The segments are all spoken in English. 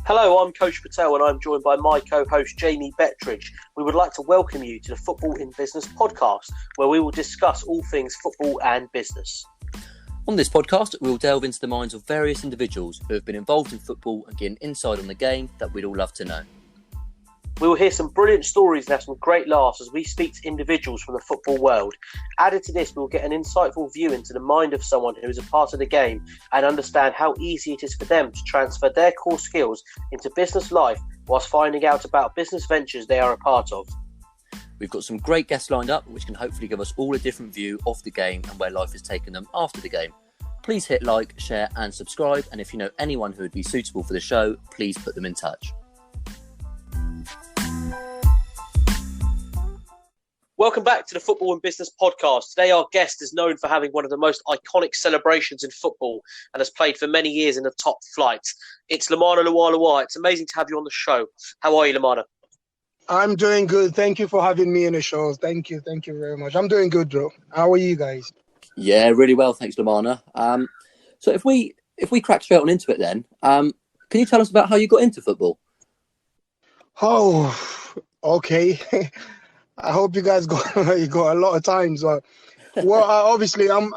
Hello, I'm Coach Patel and I'm joined by my co-host Jamie Bettridge. We would like to welcome you to the Football in Business podcast, where we will discuss all things football and business. On this podcast, we will delve into the minds of various individuals who have been involved in football and gain insight on the game that we'd all love to know. We will hear some brilliant stories and have some great laughs as we speak to individuals from the football world. Added to this, we will get an insightful view into the mind of someone who is a part of the game and understand how easy it is for them to transfer their core skills into business life whilst finding out about business ventures they are a part of. We've got some great guests lined up which can hopefully give us all a different view of the game and where life has taken them after the game. Please hit like, share and subscribe, and if you know anyone who would be suitable for the show, please put them in touch. Welcome back to the Football and Business podcast. Today our guest is known for having one of the most iconic celebrations in football and has played for many years in the top flight. It's Lomana LuaLua. It's amazing to have you on the show. How are you, Lomana? I'm doing good. Thank you for having me in the show. Thank you very much. I'm doing good, bro. How are you guys? Yeah, really well, thanks, Lomana. So if we crack straight on into it then, can you tell us about how you got into football? Oh, okay. I hope you guys got you got a lot of time. So, well, obviously, I'm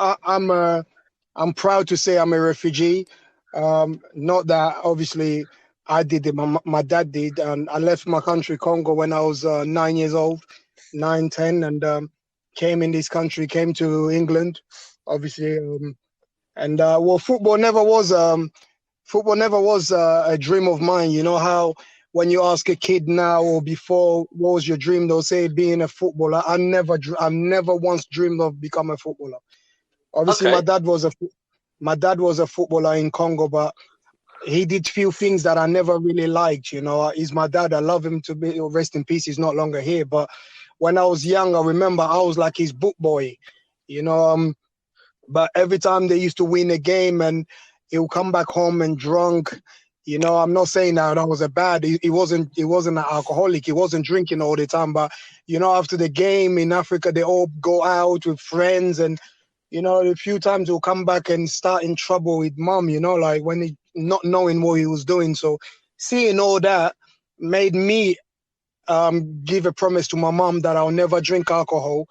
proud to say I'm a refugee. Not that obviously I did it. My dad did, and I left my country, Congo, when I was 9 years old, 9, 10, and came in this country, came to England, obviously, and well, football never was a dream of mine. You know how, when you ask a kid now or before, what was your dream? They'll say being a footballer. I never once dreamed of becoming a footballer. Obviously, Okay. my dad was a footballer in Congo, but he did few things that I never really liked. You know, he's my dad. I love him to be rest in peace. He's not longer here. But when I was young, I remember I was like his book boy. You know, but every time they used to win a game and he'll come back home and drunk. You know, I'm not saying that was a bad. He wasn't an alcoholic. He wasn't drinking all the time. But you know, after the game in Africa, they all go out with friends, and you know, a few times he'll come back and start in trouble with mom. You know, like when he not knowing what he was doing. So seeing all that made me give a promise to my mom that I'll never drink alcohol.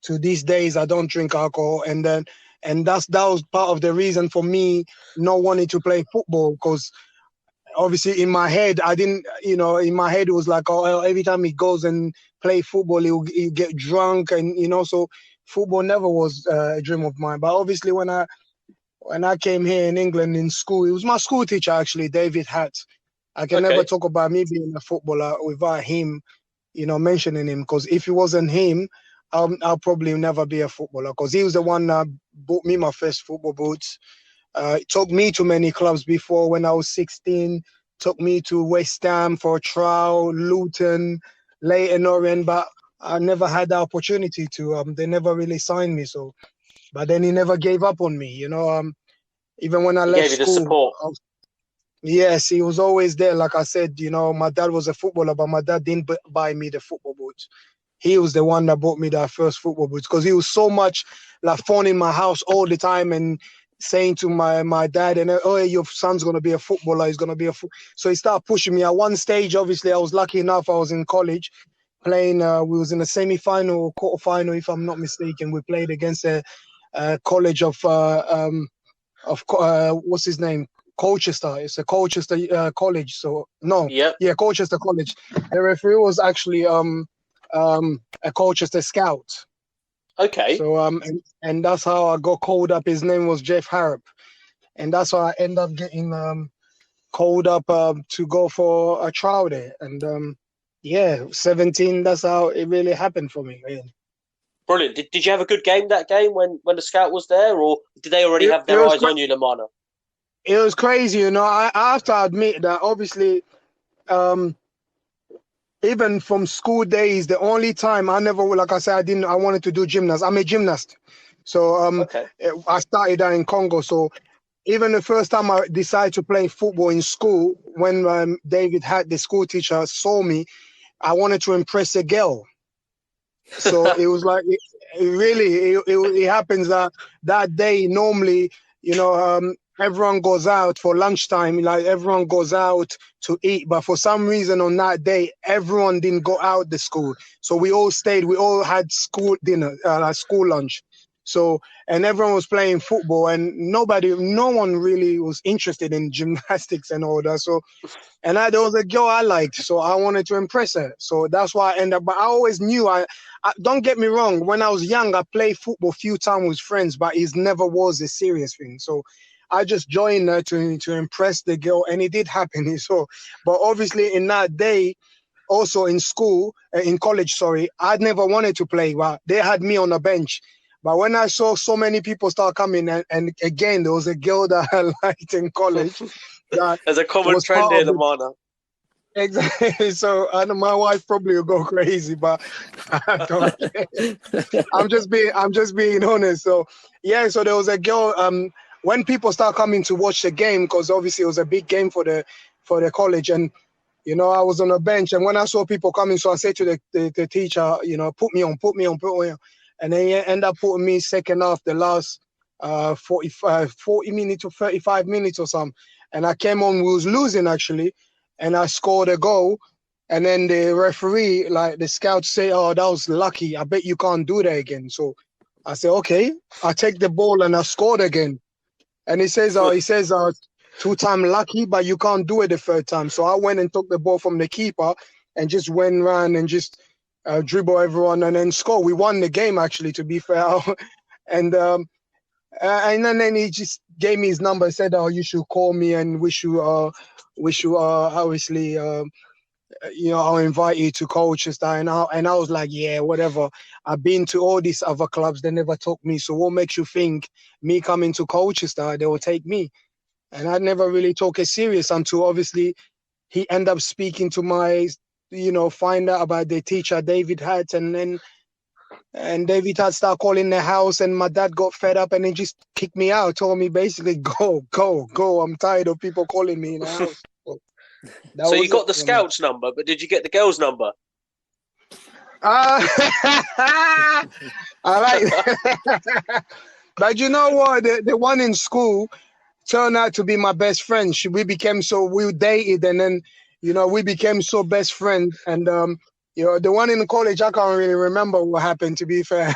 To these days, I don't drink alcohol, and that was part of the reason for me not wanting to play football, because obviously in my head, in my head it was like, oh, every time he goes and play football, he'll get drunk, and you know, so football never was a dream of mine. But obviously when I came here in England in school, it was my school teacher actually, David Hatt. I can never talk about me being a footballer without him, you know, mentioning him, because if it wasn't him, I'll probably never be a footballer, because he was the one that bought me my first football boots. It took me to many clubs before. When I was 16, took me to West Ham for a trial, Luton, Leyton Orient, but I never had the opportunity to. They never really signed me. So, but then he never gave up on me. You know, even when I left Gave you the school, support. yes, he was always there. Like I said, you know, my dad was a footballer, but my dad didn't buy me the football boots. He was the one that bought me that first football boots, because he was so much like phone in my house all the time and saying to my dad, and oh, your son's going to be a footballer, he's going to be so he started pushing me. At one stage, obviously, I was lucky enough, I was in college playing, we was in a semi-final or quarter-final, if I'm not mistaken. We played against a college of what's his name? Colchester. It's a Colchester college. So, no. Yep. Yeah, Colchester College. The referee was actually a Colchester scout. Okay. So and that's how I got called up. His name was Jeff Harrop, and that's how I ended up getting called up to go for a trial there. And 17. That's how it really happened for me. Really. Brilliant. Did you have a good game that game when the scout was there, or did they already have their eyes on you, Lomana? It was crazy, you know. I have to admit that obviously, even from school days, the only time I never, like I said, I wanted to do gymnast. I'm a gymnast. So I started out in Congo. So even the first time I decided to play football in school, when David Hatt, the school teacher, saw me, I wanted to impress a girl. So it was like, it happens that day, normally, you know, everyone goes out for lunchtime, like everyone goes out to eat. But for some reason on that day, everyone didn't go out the school. So we all stayed. We all had school dinner, like school lunch. So, and everyone was playing football, and no one really was interested in gymnastics and all that. So, and there was a girl I liked, so I wanted to impress her. So that's why I ended up. But I always knew I don't get me wrong. When I was young, I played football a few times with friends, but it never was a serious thing. So I just joined her to impress the girl, and it did happen. So, but obviously in that day, also in school, in college, sorry, I'd never wanted to play, but they had me on the bench. But when I saw so many people start coming, and again, there was a girl that I liked in college. There's a common trend here, Lomana. Exactly. So my wife probably will go crazy, but I don't care. I'm just being honest. So yeah, so there was a girl. When people start coming to watch the game, because obviously it was a big game for the college, and I was on a bench, and when I saw people coming, so I said to the teacher, put me on. And then he ended up putting me second half, the last 40 minutes to 35 minutes or something. And I came on, we was losing actually, and I scored a goal. And then the referee, like the scout, say, "Oh, that was lucky. I bet you can't do that again." So I said, "Okay." I take the ball and I scored again. And he says, two-time lucky, but you can't do it the third time. So I went and took the ball from the keeper and just went around and just dribble everyone and then score. We won the game, actually, to be fair. And then he just gave me his number, said, "Oh, you should call me and wish you obviously, I'll invite you to Colchester." And I was like, "Yeah, whatever. I've been to all these other clubs. They never took me. So what makes you think me coming to Colchester, they will take me?" And I never really took it serious until obviously he ended up speaking to my, find out about the teacher David had, and David had started calling the house, and my dad got fed up and he just kicked me out, told me basically, go. I'm tired of people calling me in the house. So you got the scout's number, but did you get the girl's number? I like that. But you know what? The one in school turned out to be my best friend. We dated, and then, we became so best friends. And, the one in college, I can't really remember what happened, to be fair.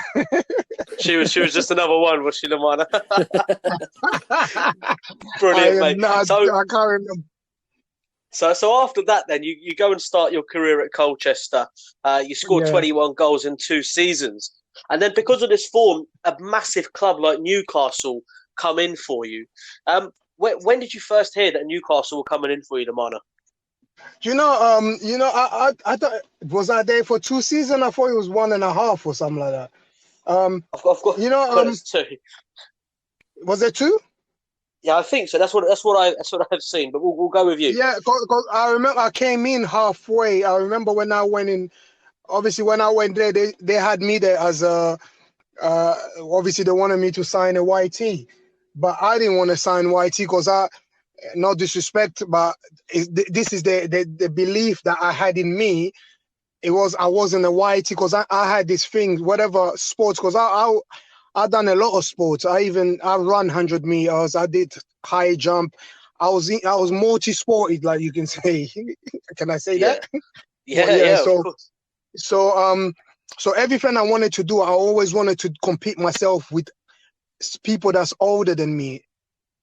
She was just another one, was she, Lomana? Brilliant, mate. I can't remember. So after that, then you go and start your career at Colchester. You scored 21 goals in 2 seasons, and then because of this form, a massive club like Newcastle come in for you. When did you first hear that Newcastle were coming in for you, Lomana? I thought, was I there for 2 seasons? I thought it was 1.5 or something like that. I've got 2. Was it 2? Yeah, I think so. That's what I've seen. But we'll go with you. Yeah, because I remember I came in halfway. I remember when I went in. Obviously, when I went there, they had me there as a. Obviously, they wanted me to sign a YT, but I didn't want to sign YT because no disrespect, but this is the belief that I had in me. I wasn't a YT because I had this thing, whatever sports, because I done a lot of sports. I run 100 meters. I did high jump. I was multi-sported, like you can say. Can I say that? Yeah. So everything I wanted to do, I always wanted to compete myself with people that's older than me.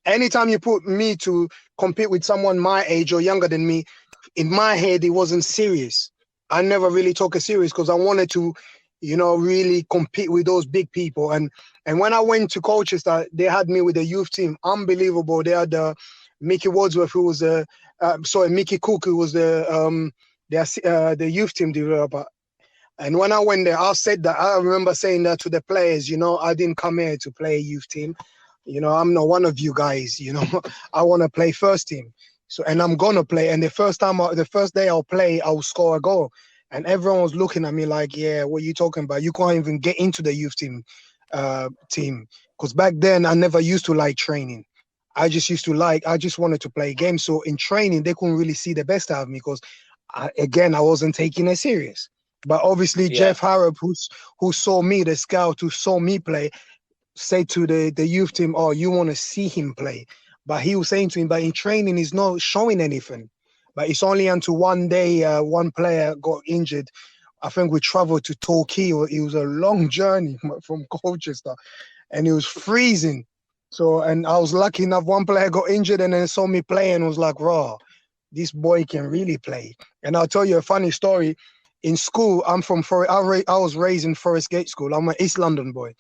Anytime you put me to compete with someone my age or younger than me, in my head, it wasn't serious. I never really took it serious because I wanted to, really compete with those big people. And when I went to Colchester, they had me with the youth team. Unbelievable. They had Mickey Wadsworth, who was Mickey Cook, who was the youth team developer. And when I went there, I remember saying that to the players, I didn't come here to play a youth team. I'm not one of you guys, I want to play first team. So, and I'm going to play. And the first day I'll play, I'll score a goal. And everyone was looking at me like, yeah, what are you talking about? You can't even get into the youth team. Because back then I never used to like training. I just wanted to play games. So in training, they couldn't really see the best out of me because I wasn't taking it serious. But obviously Jeff Harrop, who saw me, the scout who saw me play, say to the youth team, "Oh, you want to see him play." But he was saying to him, but in training, he's not showing anything. But it's only until one day, one player got injured. I think we traveled to Torquay. It was a long journey from Colchester, and it was freezing. So, and I was lucky enough, one player got injured and then saw me play and was like, raw, this boy can really play. And I'll tell you a funny story. In school, I'm from I was raised in Forest Gate School. I'm an East London boy.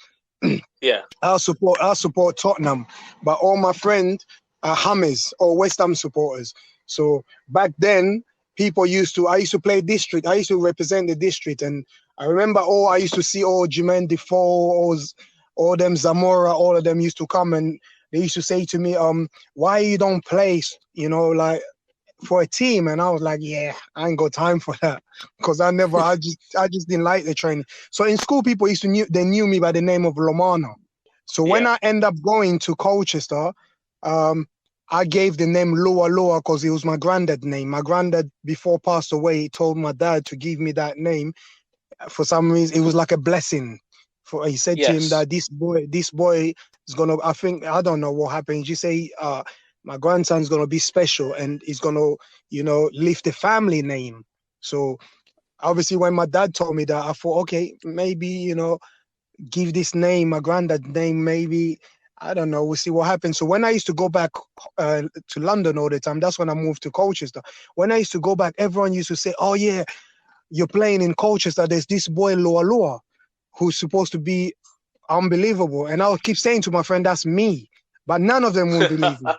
Yeah. I support Tottenham, but all my friends are Hammers or West Ham supporters. So back then, I used to play district. I used to represent the district. And I remember I used to see Jermaine Defoe, all them Zamora, all of them used to come and they used to say to me, why you don't play, like for a team? And I was like, yeah, I ain't got time for that. Because I just didn't like the training. So in school, people they knew me by the name of Lomana. So when I end up going to Colchester, I gave the name LuaLua because it was my granddad's name. My granddad, before passed away, he told my dad to give me that name. For some reason, it was like a blessing. He said to him that this boy is gonna. I don't know what happened. He just say, my grandson's gonna be special and he's gonna, lift the family name. So obviously, when my dad told me that, I thought, okay, maybe give this name, my granddad's name, maybe. I don't know. We'll see what happens. So when I used to go back to London all the time, that's when I moved to Colchester. When I used to go back, everyone used to say, oh yeah, you're playing in Colchester. There's this boy LuaLua who's supposed to be unbelievable. And I'll keep saying to my friend, that's me. But none of them will believe me.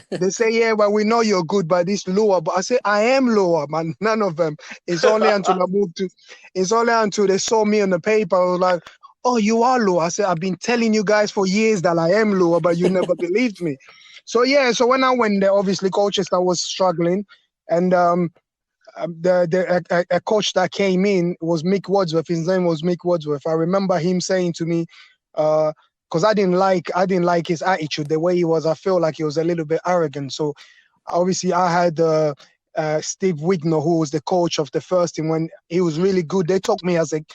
They say, yeah, well, we know you're good by this Lua. But I say, I am Lua, man. None of them. It's only until they saw me on the paper. I was like, oh, you are Lua. I said, I've been telling you guys for years that I am Lua, but you never believed me. So, yeah, so when I went there, obviously, Colchester was struggling. And a coach that came in was Mick Wadsworth. His name was Mick Wadsworth. I remember him saying to me, because I didn't like his attitude, the way he was. I feel like he was a little bit arrogant. So obviously I had Steve Wigner, who was the coach of the first team. When he was really good, they took me as I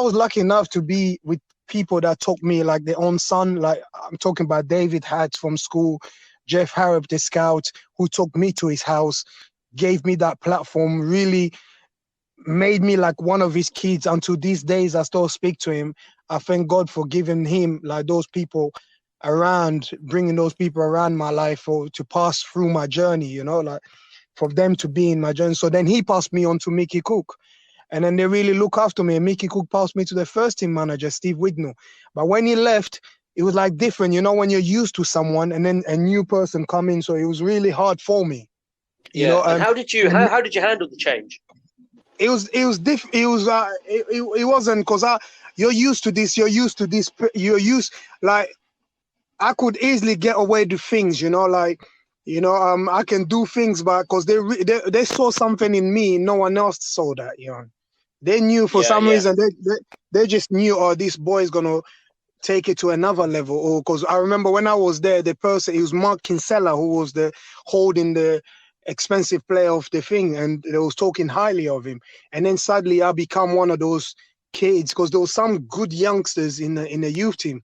was lucky enough to be with people that took me like their own son. Like I'm talking about David Hatch from school, Jeff Harrop, the scout, who took me to his house, gave me that platform, really made me like one of his kids. Until these days, I still speak to him. I thank God for giving him like those people around, bringing those people around my life to pass through my journey, like for them to be in my journey. So then he passed me on to Mickey Cook. And then they really look after me. And Mickey Cook passed me to the first team manager, Steve Wigner. But when he left, it was like different, when you're used to someone and then a new person come in. So it was really hard for me. And how did you handle the change? It wasn't because you're used to this. Like I could easily get away with things, I can do things, but because they saw something in me, no one else saw that, They knew for some reason they just knew, oh, this boy is gonna take it to another level. Or because I remember when I was there, the person, it was Mark Kinsella who was holding the expensive player of the thing, and they was talking highly of him. And then suddenly I become one of those kids, because there was some good youngsters in the youth team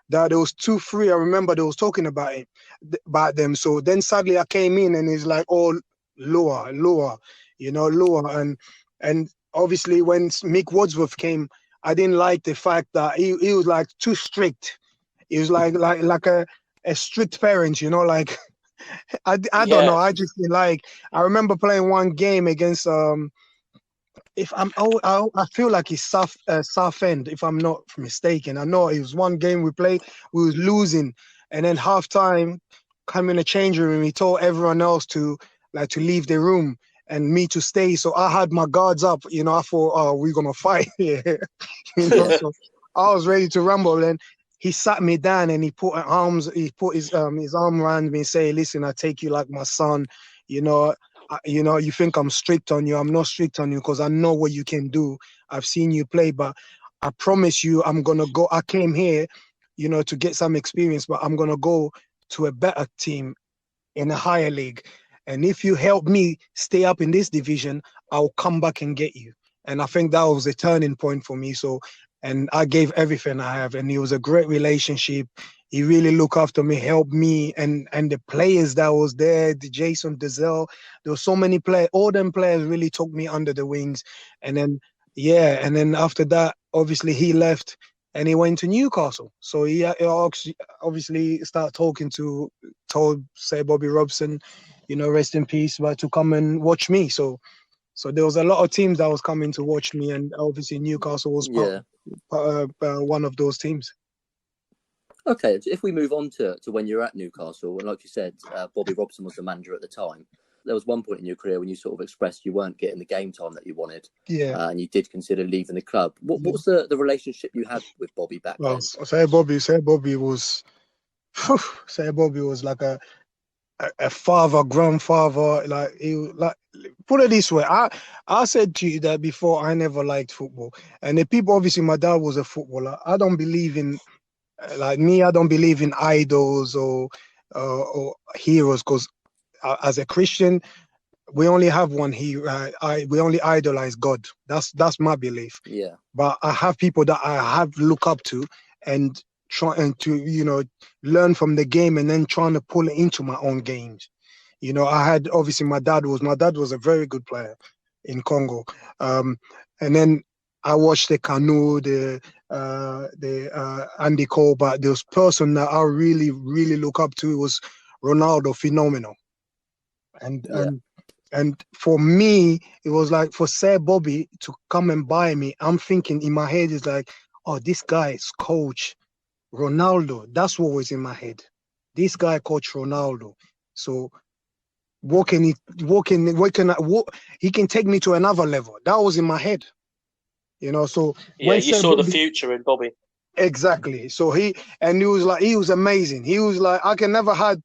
that there was 2-3. I remember they was talking about them. So then suddenly I came in and it's like, oh, Lua, Lua. And obviously when Mick Wadsworth came, I didn't like the fact that he was like too strict. He was like a strict parent, like I don't know. I just like, I remember playing one game against I feel like it's Southend, if I'm not mistaken. I know it was one game we played, we was losing, and then halftime, come in the changing room, he told everyone else to leave the room and me to stay. So I had my guards up, I thought, oh, we're gonna fight here. So I was ready to rumble. And he sat me down and he put his arm around me and say, listen, I take you like my son. You think I'm strict on you. I'm not strict on you because I know what you can do. I've seen you play, but I promise you I'm going to go. I came here, to get some experience, but I'm going to go to a better team in a higher league. And if you help me stay up in this division, I'll come back and get you. And I think that was a turning point for me. So, and I gave everything I have, and it was a great relationship. He really looked after me, helped me, and the players that was there, the Jason Dezelle, there were so many players. All them players really took me under the wings, and then after that, obviously he left and he went to Newcastle. So he obviously told say Bobby Robson, rest in peace, but to come and watch me. So there was a lot of teams that was coming to watch me, and obviously Newcastle was one of those teams. Okay, if we move on to when you're at Newcastle, and like you said, Bobby Robson was the manager at the time. There was one point in your career when you sort of expressed you weren't getting the game time that you wanted, and you did consider leaving the club. What was the relationship you had with Bobby back then? Say Bobby was like a father, grandfather. Put it this way, I said to you that before, I never liked football, and the people, obviously my dad was a footballer. I don't believe in I don't believe in idols or heroes, because as a Christian, we only have one hero. We only idolize God. That's my belief. Yeah. But I have people that I have look up to and trying to learn from the game, and then trying to pull it into my own games. I had, obviously my dad was a very good player in Congo, and then I watched the Canoe, the Andy Cole, but this person that I really, really look up to was Ronaldo, phenomenal. And for me, it was like, for Sir Bobby to come and buy me, I'm thinking in my head is like, oh, this guy is coach Ronaldo. That's what was in my head. This guy coach Ronaldo. So he can take me to another level. That was in my head. So you saw the future in Bobby. Exactly. So he was amazing. He was like, I can never had,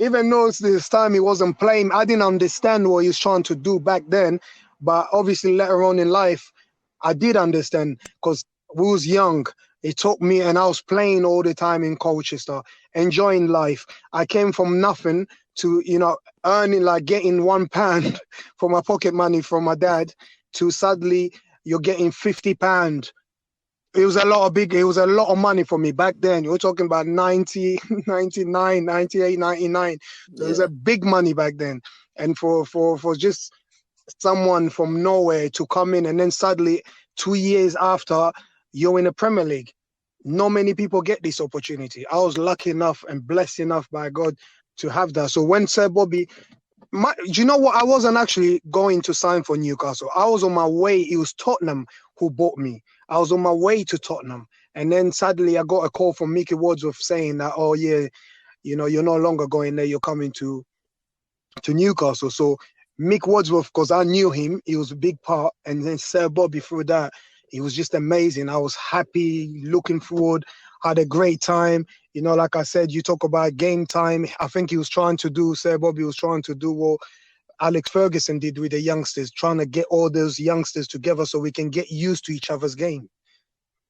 even though this time he wasn't playing, I didn't understand what he was trying to do back then. But obviously later on in life, I did understand, because we was young. It taught me, and I was playing all the time in Colchester, enjoying life. I came from nothing to, earning, like getting £1 for my pocket money from my dad, to suddenly you're getting £50. It was a lot of money for me back then. You're talking about 90, 99, 98, 99. So it was a big money back then. And for just someone from nowhere to come in, and then suddenly 2 years after, you're in the Premier League. Not many people get this opportunity. I was lucky enough and blessed enough by God to have that. So when Sir Bobby, do you know what? I wasn't actually going to sign for Newcastle. I was on my way. It was Tottenham who bought me. I was on my way to Tottenham. And then suddenly I got a call from Mickey Wordsworth saying that, oh yeah, you're no longer going there. You're coming to Newcastle. So Mick Wordsworth, because I knew him, he was a big part. And then Sir Bobby, through that, he was just amazing. I was happy, looking forward, had a great time. Like I said, you talk about game time. I think Sir Bobby was trying to do what Alex Ferguson did with the youngsters, trying to get all those youngsters together so we can get used to each other's game.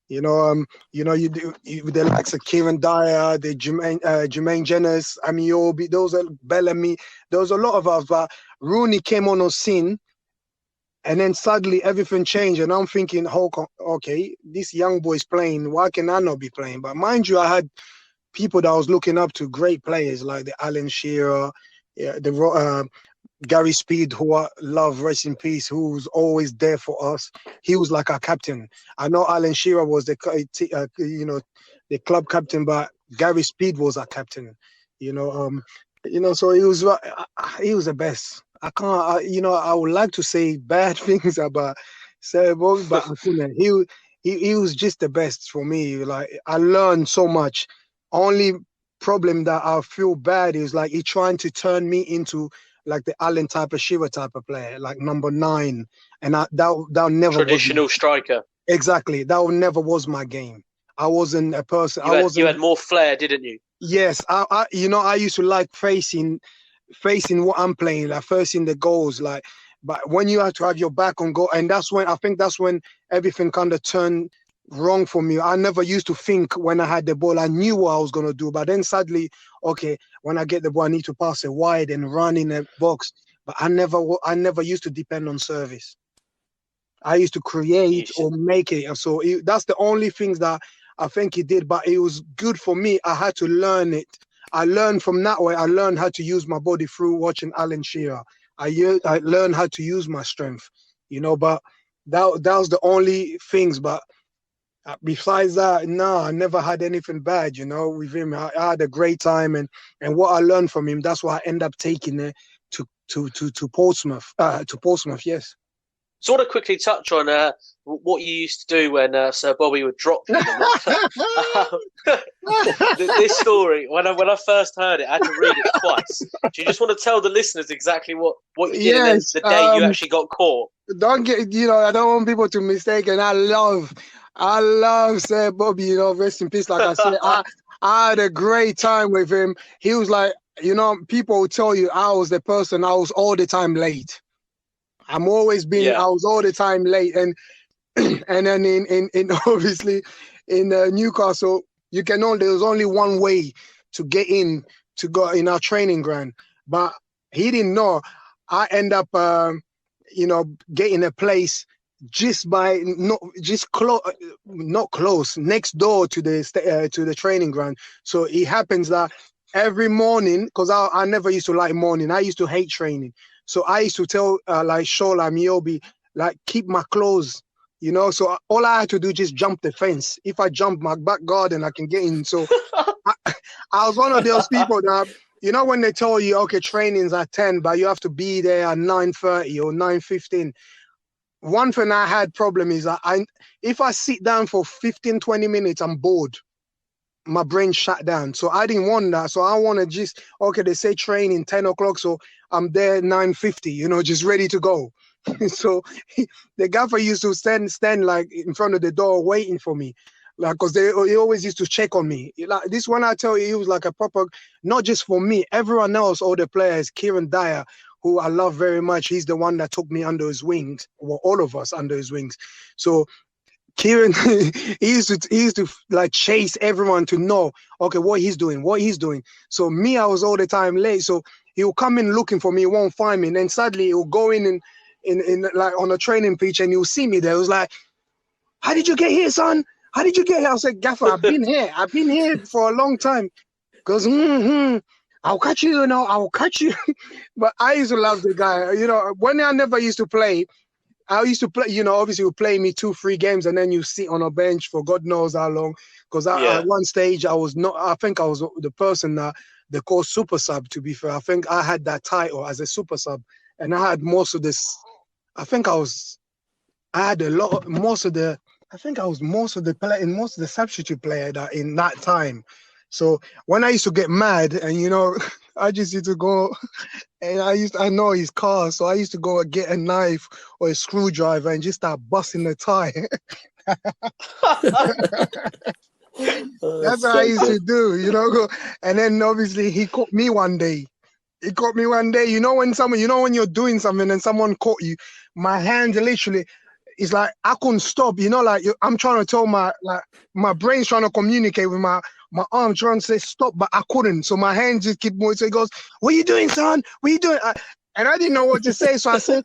You with the likes of Kieran Dyer, the Jermaine Jennings, Amiobi, those are Bellamy. There was a lot of us, but Rooney came on scene, and then suddenly everything changed. And I'm thinking, okay, this young boy's playing. Why can I not be playing? But mind you, I had people that I was looking up to, great players like the Alan Shearer, Gary Speed, who I love, rest in peace, who was always there for us. He was like our captain. I know Alan Shearer was the club captain, but Gary Speed was our captain. So he was the best. I can't, I would like to say bad things about Sir Bobby, but I couldn't. He was just the best for me. Like, I learned so much. Only problem that I feel bad is like he trying to turn me into like the Allen type of Shearer type of player, like number 9, and that never traditional striker. Exactly, that never was my game. I wasn't a person. You had more flair, didn't you? Yes, I used to like facing what I'm playing, like facing the goals, like. But when you have to have your back on goal, and that's when everything kind of turned wrong for me. I never used to think when I had the ball. I knew what I was going to do, but then suddenly, okay, when I get the ball, I need to pass it wide and run in the box. But I never used to depend on service. I used to create or make it. So that's the only things that I think he did, but it was good for me. I had to learn it. I learned from that way. I learned how to use my body through watching Alan Shearer. I learned how to use my strength, but that was the only things. But besides that, no, I never had anything bad, with him. I had a great time, and what I learned from him, that's what I end up taking it to Portsmouth. To Portsmouth, yes. So I want to quickly touch on what you used to do when Sir Bobby would drop you. This story, when I first heard it, I had to read it twice. Do you just want to tell the listeners exactly what you did the day you actually got caught? Don't get, I don't want people to mistake, and I love Sir Bobby, rest in peace. Like I said, I had a great time with him. He was like, people will tell you I was the person, I was all the time late. I'm always being, I was all the time late. And then in obviously in Newcastle, there was only one way to get in, to go in our training ground. But he didn't know. I end up, getting a place just by, not close, next door to the training ground. So it happens that every morning, because I never used to like morning, I used to hate training. So I used to tell Shola Miobi, keep my clothes, So all I had to do just jump the fence. If I jump my back garden, I can get in. So I was one of those people that, when they tell you, okay, training's at 10, but you have to be there at 9:30 or 9:15. One thing I had problem is that if I sit down for 15, 20 minutes, I'm bored. My brain shut down. So I didn't want that. So I want to just, they say training 10 o'clock. So I'm there 9:50, just ready to go. So the gaffer used to stand in front of the door waiting for me. Because he always used to check on me. This one, I tell you, he was like a proper, not just for me, everyone else, all the players, Kieran Dyer, who I love very much. He's the one that took me under his wings, or all of us under his wings. So Kieran, he used to chase everyone to know, what he's doing. So me, I was all the time late. So he'll come in looking for me, he won't find me. And then suddenly he'll go in on a training pitch and he'll see me there. It was like, how did you get here, son? How did you get here? I said, Gaffer, I've been here for a long time. Goes, I'll catch you, I'll catch you. But I used to love the guy. When I never used to play, I used to play, obviously you play me 2-3 games and then you sit on a bench for God knows how long. Because at one stage, I think I was the person that they call super sub, to be fair. I think I had that title as a super sub. And I had most of this, I had most of the substitute player that in that time. So when I used to get mad and, I just used to go and I know his car. So I used to go and get a knife or a screwdriver and just start busting the tire. That's what I used to do, And then obviously he caught me one day. When you're doing something and someone caught you, my hands literally, it's like I couldn't stop, I'm trying to tell my brain's trying to communicate with my arm trying to say stop, but I couldn't. So my hands just keep moving. So he goes, "What are you doing, son? What are you doing?" And I didn't know what to say. So I said,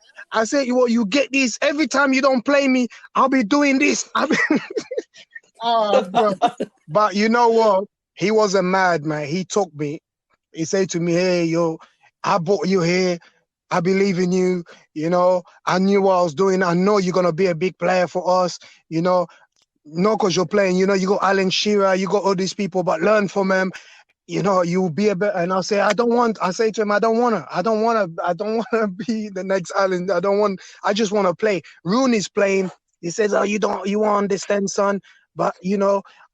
well, you get this. Every time you don't play me, I'll be doing this. Bro. But you know what? He wasn't mad, man. He took me. He said to me, "Hey, I brought you here. I believe in you. I knew what I was doing. I know you're going to be a big player for us. Not because you're playing, you got Alan Shearer, you got all these people, but learn from them. You'll be a bit." And I say to him, I don't want to be the next Alan. I just want to play. Rooney's playing. He says, "Oh, you won't understand, son. But,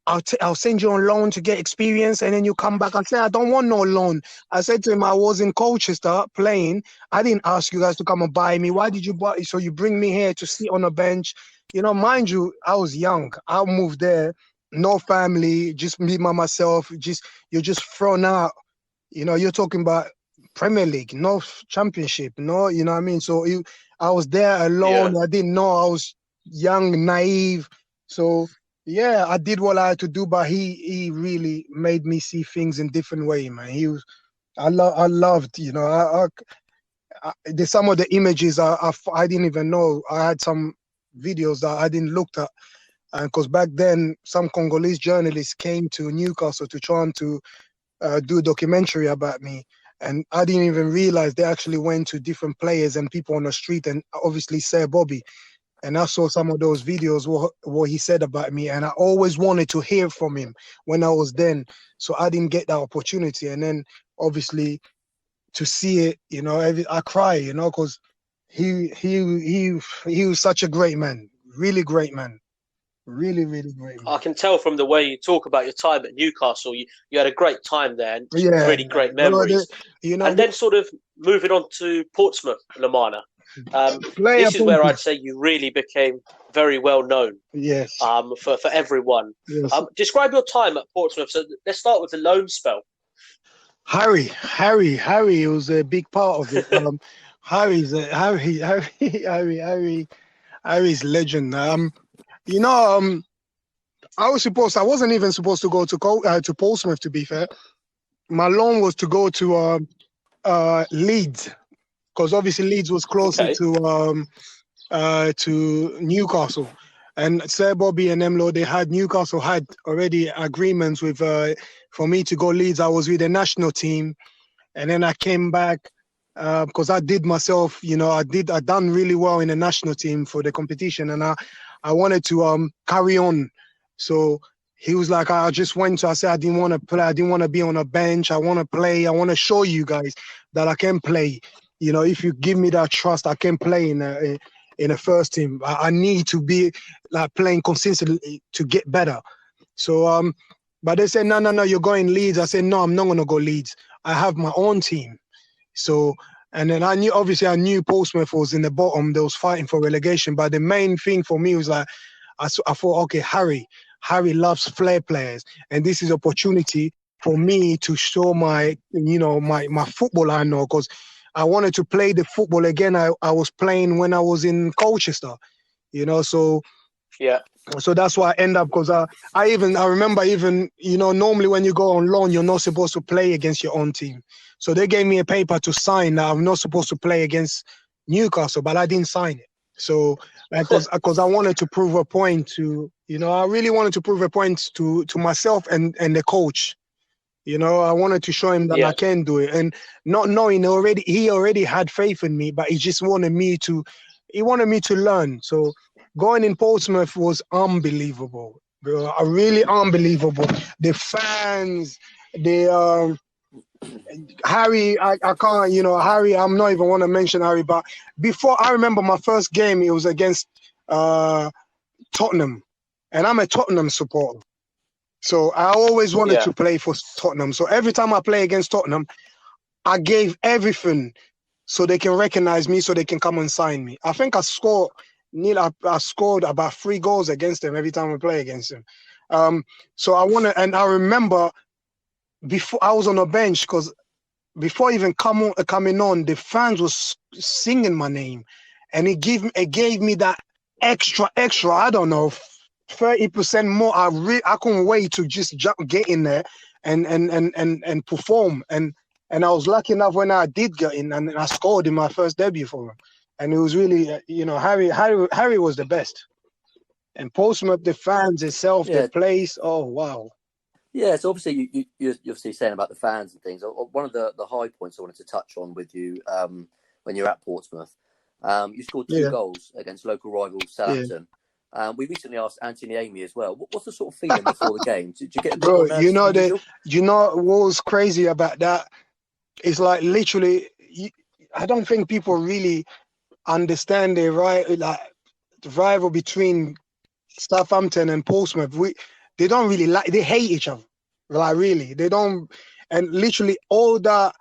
I'll send you on loan to get experience and then you come back." I said, "I don't want no loan." I said to him, "I was in Colchester playing. I didn't ask you guys to come and buy me. Why did you buy? So you bring me here to sit on a bench." Mind you, I was young. I moved there, no family, just me by myself. You're just thrown out. You're talking about Premier League, no championship, no, you know what I mean? So I was there alone. Yeah. I didn't know. I was young, naive. So yeah, I did what I had to do, but he really made me see things in different way, man. I loved, there's some of the images I didn't even know. I had some videos that I didn't look at. And because back then, some Congolese journalists came to Newcastle to try to do a documentary about me. And I didn't even realize they actually went to different players and people on the street, and obviously Sir Bobby. And I saw some of those videos, what he said about me. And I always wanted to hear from him when I was then. So I didn't get that opportunity. And then obviously to see it, you know, I cry, you know, because he was such a great man, really great man. Really, really great man. I can tell from the way you talk about your time at Newcastle, you had a great time there and Yeah, really great memories. You know, and then sort of moving on to Portsmouth, Lomana. This is where I'd say you really became very well known. Yes. For everyone. Yes. Describe your time at Portsmouth. So let's start with the loan spell. Harry was a big part of it. Harry's legend. You know, I wasn't even supposed to go to Portsmouth, to be fair. My loan was to go to Leeds, because obviously Leeds was closer to Newcastle. And Sir Bobby and Emlo, Newcastle had already agreements with for me to go Leeds. I was with the national team, and then I came back because I did myself, you know, I done really well in the national team for the competition, and I wanted to carry on. So he was like, I said I didn't want to play. I didn't want to be on a bench. I want to play. I want to show you guys that I can play. You know, if you give me that trust, I can play in the first team. I need to be like playing consistently to get better. So, but they said, no, you're going Leeds. I said, no, I'm not going to go Leeds. I have my own team. So, and then I knew Portsmouth was in the bottom. They was fighting for relegation. But the main thing for me was like, I thought, okay, Harry loves flair players, and this is opportunity for me to show my football I know, because I wanted to play the football again I was playing when I was in Colchester, you know. So yeah. So that's why I end up, because I remember, you know, normally when you go on loan, you're not supposed to play against your own team. So they gave me a paper to sign that I'm not supposed to play against Newcastle, but I didn't sign it. So because I wanted to prove a point to, you know, I really wanted to prove a point to myself and the coach. You know, I wanted to show him that I can do it, and not knowing he already had faith in me, but he just wanted me to learn. So going in Portsmouth was unbelievable, bro. Really unbelievable. The fans, Harry, I can't, you know, Harry, I'm not even want to mention Harry, but before, I remember my first game, it was against Tottenham, and I'm a Tottenham supporter. So I always wanted to play for Tottenham. So every time I play against Tottenham, I gave everything so they can recognize me, so they can come and sign me. I think I scored about 3 goals against them every time I play against them. So I remember before I was on a bench, because before even coming on, the fans was singing my name, and it gave me that extra, I don't know, 30% more. I couldn't wait to just get in there and perform. And I was lucky enough when I did get in, and I scored in my first debut for him. And it was really, you know, Harry was the best. And Portsmouth, the fans itself, the place, oh wow. Yeah, so obviously you're obviously saying about the fans and things. One of the high points I wanted to touch on with you when you're at Portsmouth, you scored 2 goals against local rival Southampton. We recently asked Anthony Amy as well. What's the sort of feeling before the game? Did you get a bit more nervous? You know what was crazy about that? It's like literally, I don't think people really understand the rival between Southampton and Portsmouth. They don't really they hate each other. Like really, they don't. And literally all that,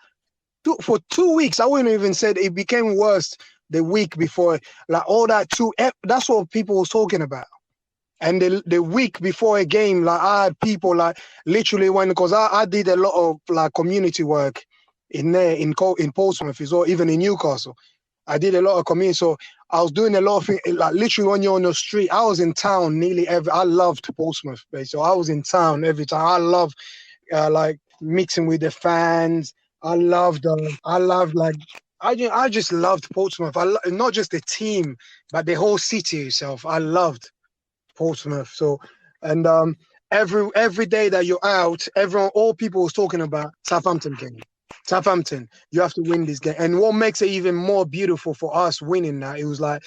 for 2 weeks, I wouldn't even say it became worse the week before. Like all that that's what people was talking about. And the week before a game, like I had people like literally because I did a lot of like community work in Portsmouth as well, even in Newcastle. I did a lot of community, so I was doing a lot of things. Like literally when you're on the street, I was in town I loved Portsmouth, so I was in town every time. I love like mixing with the fans. I just loved Portsmouth. Not just the team, but the whole city itself. I loved. Portsmouth. So, and every day that you're out, all people was talking about Southampton game. Southampton, you have to win this game. And what makes it even more beautiful for us winning that, it was like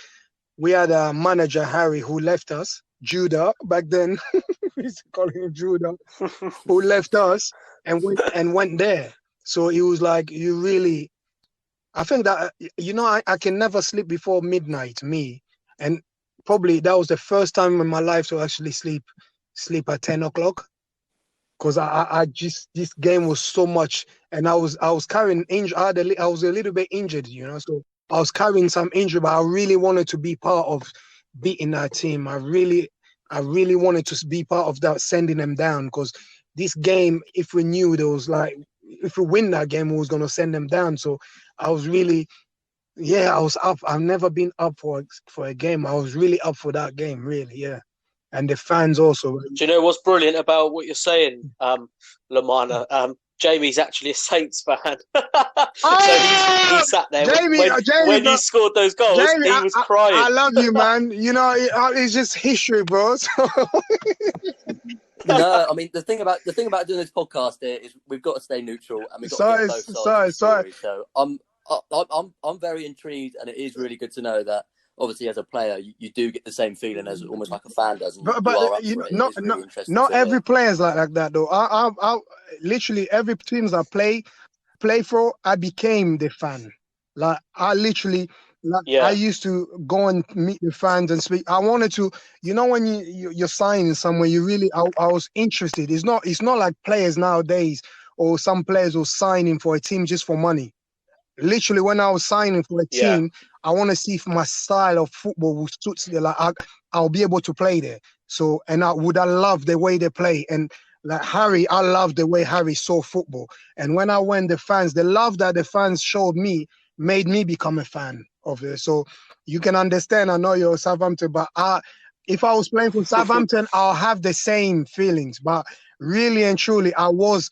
we had a manager, Harry, who left us, Judah, back then. We used to call him Judah, who left us and went there. So it was like, I think that, I can never sleep before midnight, me. And probably that was the first time in my life to actually sleep at 10 o'clock. Because this game was so much, and I was carrying injury. I was a little bit injured, so I was carrying some injury, but I really wanted to be part of beating that team. I really wanted to be part of that, sending them down, because this game, if we knew there was like, if we win that game, we was going to send them down. So I was really, I was up. I've never been up for a game. I was really up for that game, really, yeah. And the fans also. Do you know what's brilliant about what you're saying, Lomana? Jamie's actually a Saints fan. So he sat there when he scored those goals. Jamie, he was crying. I love you, man. It's just history, bro. So. No, I mean the thing about doing this podcast here is we've got to stay neutral and we've got to get both sides of the story. So I'm very intrigued, and it is really good to know that obviously as a player you do get the same feeling as almost like a fan does. Not every player is like that though. I literally every teams I play for, I became the fan. Like I literally. I used to go and meet the fans and speak. I wanted to, when you're signing somewhere, I was interested. It's not like players nowadays, or some players will sign in for a team just for money. Literally, when I was signing for a team, I want to see if my style of football will suit. Like I'll be able to play there. So, and I love the way they play. And like Harry, I love the way Harry saw football. And when I went, the love that the fans showed me made me become a fan of it. So you can understand, I know you're Southampton, but if I was playing for Southampton, I'll have the same feelings. But really and truly, I was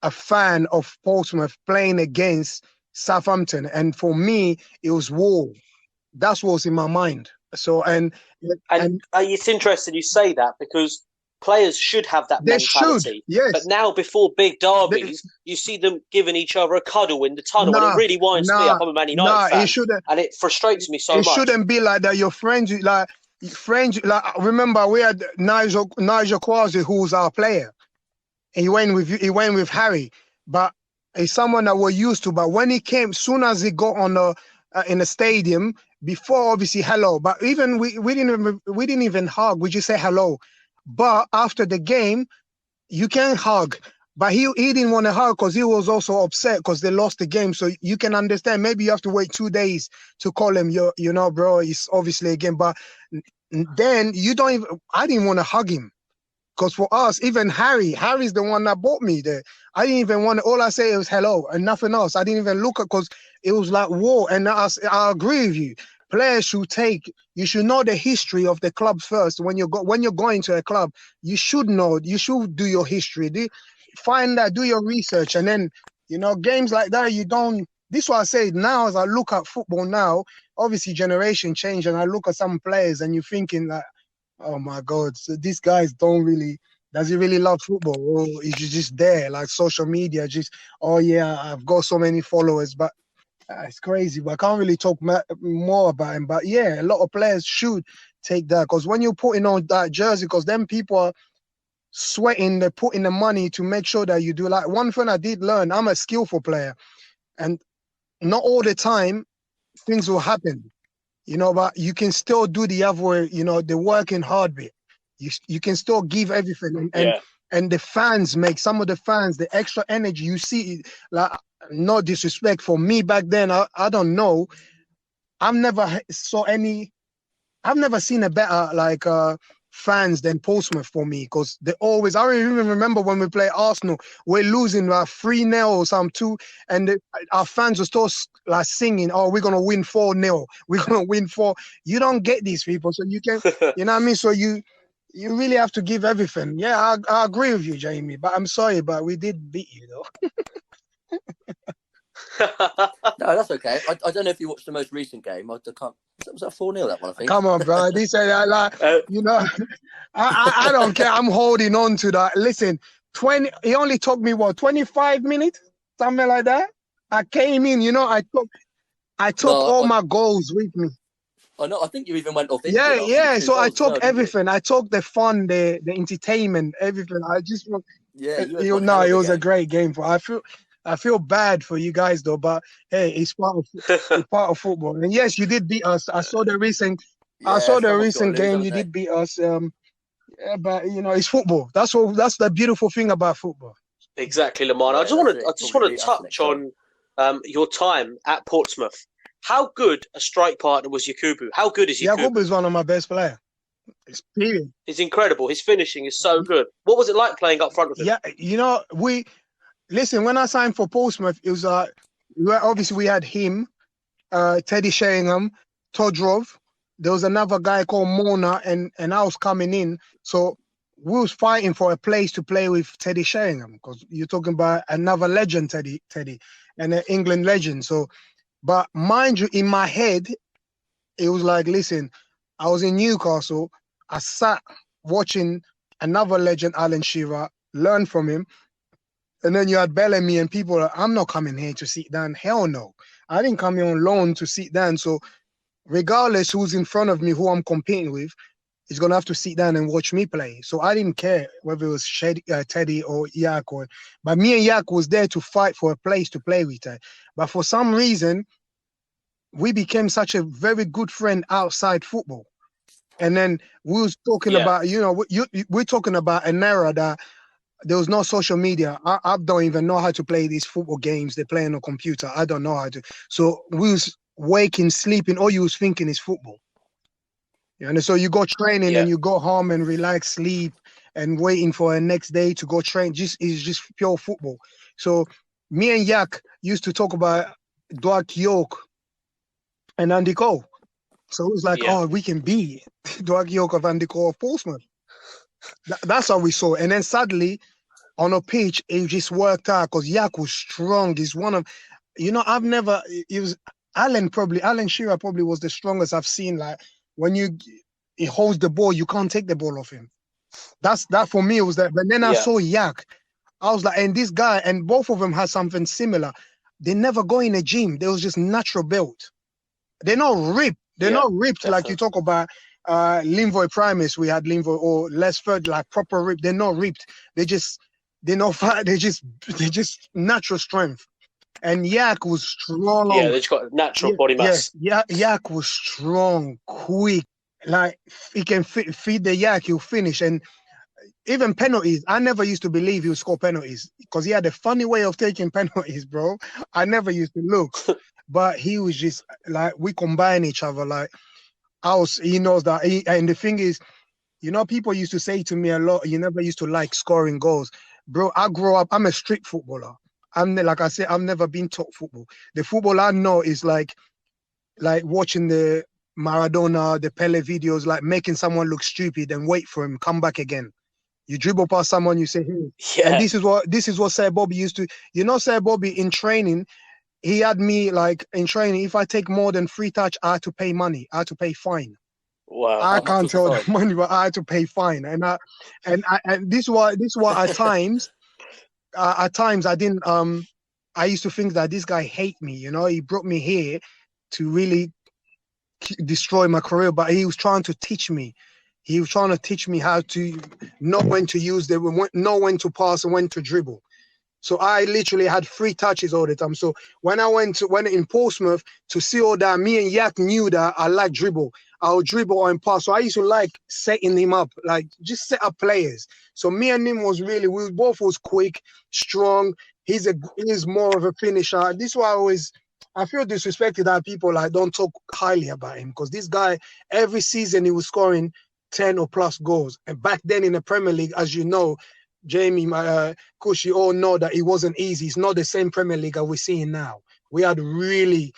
a fan of Portsmouth playing against Southampton. And for me, it was war. That's what was in my mind. So, and it's interesting you say that, because players should have that mentality. Yes. But now, before big derbies, you see them giving each other a cuddle in the tunnel, and it really winds me up. I'm a Man United fan, and it frustrates me so much. It shouldn't be like that. Your friends, like remember we had Nigel Quasi, who was our player. And he went with Harry, but he's someone that we're used to. But when he came, soon as he got on in the stadium, before obviously hello, but even we didn't even hug. We just say hello. But after the game, you can hug. But he didn't want to hug because he was also upset because they lost the game. So you can understand. Maybe you have to wait 2 days to call him. Bro, it's obviously a game. But then I didn't want to hug him. Because for us, even Harry's the one that bought me there. I didn't even want to, all I say was hello and nothing else. I didn't even look at, because it was like war. And I agree with you. Players you should know the history of the club first. When you're going to a club, you should do your history. Find that, do your research. And then, games like that, this is what I say now. As I look at football now, obviously generation change, and I look at some players and you're thinking like, oh my God, so these guys does he really love football? Or is he just there, like social media, just, oh yeah, I've got so many followers, but it's crazy. But I can't really talk more about him. But yeah, a lot of players should take that, because when you're putting on that jersey, because then people are sweating, they're putting the money to make sure that you do. Like one thing I did learn, I'm a skillful player, and not all the time things will happen. But you can still do the other way, the working hard bit. You can still give everything. And the fans some of the fans, the extra energy, you see, like, no disrespect for me back then, I don't know. I've never seen a better, fans than Portsmouth for me, because I even remember when we play Arsenal, we're losing like 3-0 or something, and our fans were still like singing, oh, we're gonna win 4-0, we're gonna win 4. You don't get these people, so you can you know what I mean? So you really have to give everything. Yeah, I agree with you, Jamie, but I'm sorry, but we did beat you though. No, that's okay. I don't know if you watched the most recent game. I can't. Was that 4-0, that one, I think? Come on, bro. This like, you know, I don't care. I'm holding on to that. Listen, 20. It only took me 25 minutes, something like that. I came in, you know, I took all my goals with me. I know. I think you even went off. Yeah. So I took everything. I took the fun, the entertainment, everything. I just want. Yeah, it was a great game. I feel bad for you guys though, but hey, it's part of football. And yes, you did beat us. I saw the recent game. You did beat us. But you know, it's football. That's the beautiful thing about football. Exactly, Lomana. I just want to touch on your time at Portsmouth. How good a strike partner was Yakubu? How good is Yakubu? Yakubu is one of my best players. He's incredible. His finishing is so good. What was it like playing up front with him? Yeah, you know, listen, when I signed for Portsmouth, it was obviously we had him, Teddy Sheringham, Todrov. There was another guy called Mona, and I was coming in. So we was fighting for a place to play with Teddy Sheringham, because you're talking about another legend, Teddy, and an England legend. So, but mind you, in my head, it was like, listen, I was in Newcastle. I sat watching another legend, Alan Shearer, learn from him. And then you had Bellamy and people like, I'm not coming here to sit down. Hell no. I didn't come here on loan to sit down. So regardless who's in front of me, who I'm competing with, is going to have to sit down and watch me play. So I didn't care whether it was Teddy or Yak. But me and Yak was there to fight for a place to play with. But for some reason, we became such a very good friend outside football. And then we was talking about, you know, we're talking about an era that there was no social media. I don't even know how to play these football games. They play on a computer. I don't know how to. So we was waking, sleeping. All you was thinking is football. And so you go training and you go home and relax, sleep, and waiting for the next day to go train. It's just pure football. So me and Yak used to talk about Dwight York and Andy Cole. So it was like, we can be Dwight York of Andy Cole of Portsmouth. That's how we saw it. And then suddenly, on a pitch, it just worked out because Yak was strong. He's one of, you know, Alan Shearer probably was the strongest I've seen. Like, when he holds the ball, you can't take the ball off him. That for me was that. But then I saw Yak. I was like, and this guy, and both of them had something similar. They never go in a gym. They was just natural built. They're not ripped. They're not ripped definitely. Like you talk about Linvoy Primus. We had Linvoy or Lesford, like proper ripped. They're not ripped. They're not fat. They're just natural strength. And Yak was strong. Yeah, they've got natural body mass. Yeah, Yak was strong, quick. Like, he can feed the Yak, he'll finish. And even penalties, I never used to believe he would score penalties because he had a funny way of taking penalties, bro. I never used to look. But he was just, like, we combine each other. Like, he knows that. And the thing is, you know, people used to say to me a lot, you never used to like scoring goals. Bro, I grew up, I'm a street footballer. Like I said, I've never been taught football. The football I know is like watching the Maradona, the Pele videos, like making someone look stupid and wait for him, come back again. You dribble past someone, you say, hey. Yeah. And this is what Sir Bobby used to, you know, Sir Bobby in training, he had me like in training, if I take more than 3 touch, I had to pay money. I had to pay fine. Wow. I can't tell the money, but I had to pay fine. And this is why at times I didn't I used to think that this guy hate me, you know. He brought me here to really destroy my career, but he was trying to teach me. He was trying to teach me how to know when to use know when to pass and when to dribble. So I literally had 3 touches all the time. So when I went in Portsmouth to see all that, me and Yak knew that I like dribble. I'll dribble and pass. So I used to like setting him up, like just set up players. So me and him was really, we both was quick, strong. He's more of a finisher. This is why I feel disrespected that people like don't talk highly about him, because this guy, every season he was scoring 10 or plus goals. And back then in the Premier League, as you know, Jamie, Kush, you all know that it wasn't easy. It's not the same Premier League that we're seeing now. We had really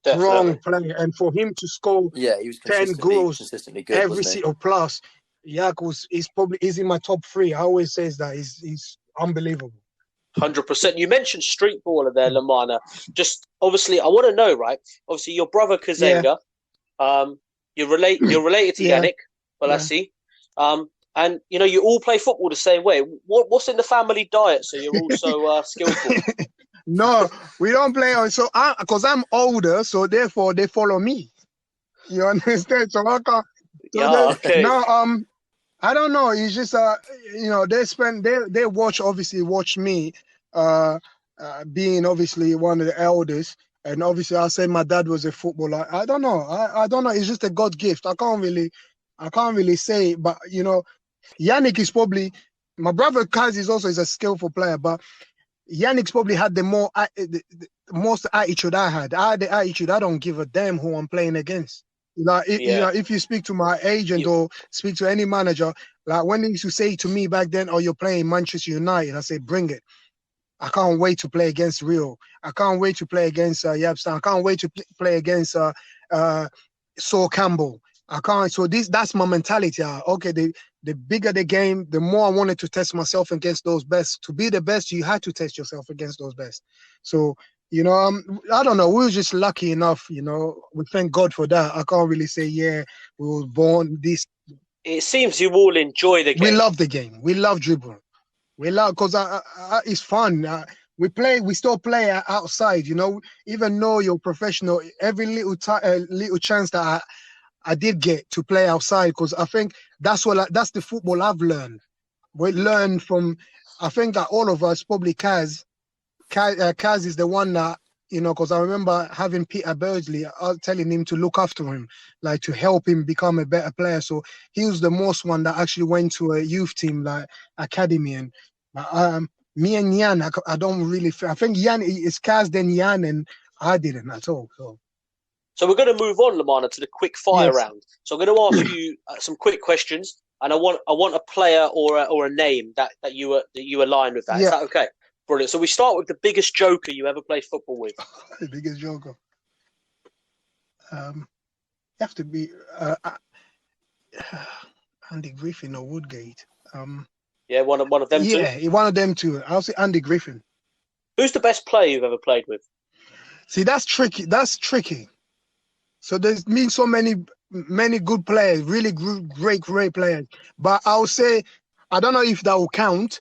strong player, and for him to score he was 10 goals consistently good, every season plus, Yak is in my top 3. I always says that he's unbelievable. 100%. You mentioned street baller there, Lomana. Just obviously, I want to know, right? Obviously, your brother Kazenga, you're related to Yeah. Yannick Balassi, and you all play football the same way. What's in the family diet so you're all so skillful? No, we don't play. So, because I'm older, so therefore they follow me. You understand? So I can't. So Okay. No, I don't know. It's just they watch me, being obviously one of the elders, and obviously I say my dad was a footballer. I don't know. I don't know. It's just a God gift. I can't really say. But Yannick is probably my brother. Kaz is a skillful player, but Yannick's probably had the most attitude I had. I had the attitude. I don't give a damn who I'm playing against. If you speak to my agent or speak to any manager, like when they used to say to me back then, "Oh, you're playing Manchester United," I say, "Bring it. I can't wait to play against Rio. I can't wait to play against Yabstan. I can't wait to play against Saul Campbell. I can't." So that's my mentality. Okay, the bigger the game, the more I wanted to test myself against those best. To be the best, you had to test yourself against those best. So I don't know. We were just lucky enough. We thank God for that. I can't really say we were born this. It seems you all enjoy the game. We love the game. We love dribble. We love because it's fun. We still play outside. Even though you're professional, every little chance that I did get to play outside, because I think that's the football I've learned. We learn from. I think that all of us, probably Kaz is the one that because I remember having Peter Birdsley, telling him to look after him, like to help him become a better player. So he was the most one that actually went to a youth team like academy. And me and Jan, I don't really. I think Jan is Kaz, then Jan, and I didn't at all. So we're going to move on, Lomana, to the quick fire round. So I'm going to ask you some quick questions, and I want a player or a name that you align with that. Yeah. Is that okay? Brilliant. So we start with the biggest joker you ever played football with. The biggest joker. You have to be Andy Griffin or Woodgate. One of them two. Yeah, one of them two. I'll say Andy Griffin. Who's the best player you've ever played with? See, that's tricky. So there's been so many good players, really great players. But I'll say, I don't know if that will count.